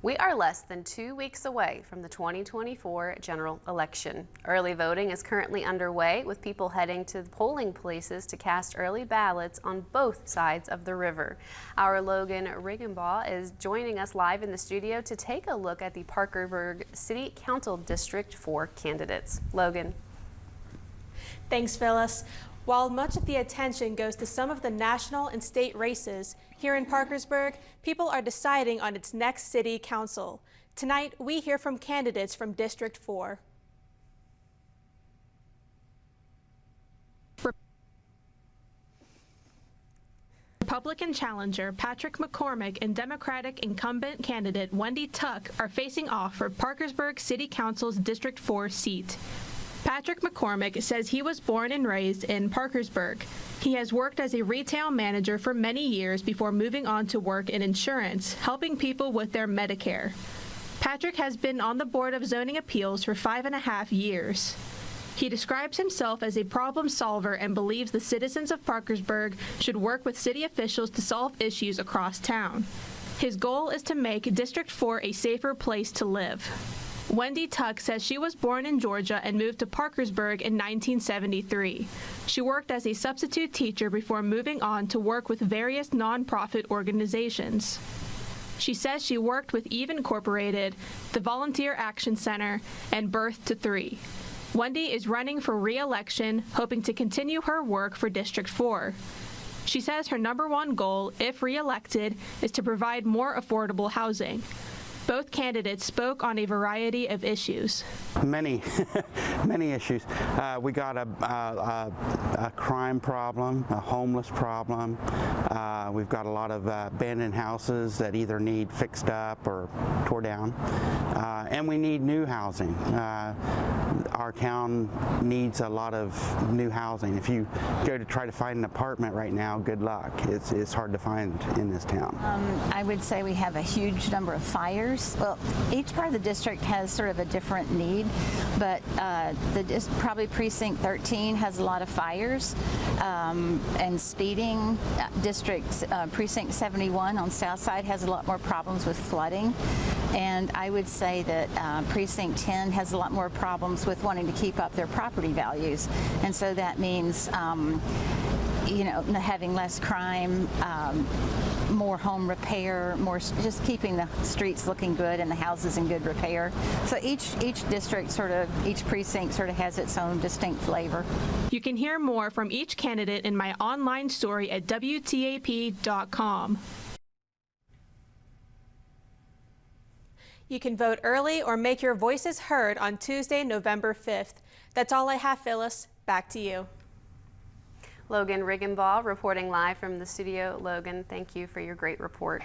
We are less than 2 weeks away from the 2024 general election. Early voting is currently underway, with people heading to polling places to cast early ballots on both sides of the river. Our Logan Riggenbaugh is joining us live in the studio to take a look at the Parkersburg City Council District 4 candidates. Logan. Thanks, Phyllis. While much of the attention goes to some of the national and state races, here in Parkersburg, people are deciding on its next city council. Tonight, we hear from candidates from District 4. Republican challenger Patrick McCormick and Democratic incumbent candidate Wendy Tuck are facing off for Parkersburg City Council's District 4 seat. Patrick McCormick says he was born and raised in Parkersburg. He has worked as a retail manager for many years before moving on to work in insurance, helping people with their Medicare. Patrick has been on the Board of Zoning Appeals for 5.5 years. He describes himself as a problem solver and believes the citizens of Parkersburg should work with city officials to solve issues across town. His goal is to make District 4 a safer place to live. Wendy Tuck says she was born in Georgia and moved to Parkersburg in 1973. She worked as a substitute teacher before moving on to work with various nonprofit organizations. She says she worked with Eve Incorporated, the Volunteer Action Center, and Birth to 3. Wendy is running for re-election, hoping to continue her work for District 4. She says her #1 goal, if re-elected, is to provide more affordable housing. Both candidates spoke on a variety of issues. Many issues. We got a crime problem, a homeless problem. We've got a lot of abandoned houses that either need fixed up or tore down. And we need new housing. Our town needs a lot of new housing. If you go to try to find an apartment right now, good luck. It's hard to find in this town. I would say we have a huge number of fires. Well, each part of the district has sort of a different need, but probably Precinct 13 has a lot of fires and speeding. Precinct 71 on South Side has a lot more problems with flooding, and I would say that Precinct 10 has a lot more problems with wanting to keep up their property values, and so that means having less crime, more home repair, more just keeping the streets looking good and the houses in good repair. So each district each precinct sort of has its own distinct flavor. You can hear more from each candidate in my online story at WTAP.com. You can vote early or make your voices heard on Tuesday, November 5th. That's all I have, Phyllis. Back to you. Logan Riggenbaugh reporting live from the studio. Logan, thank you for your great report.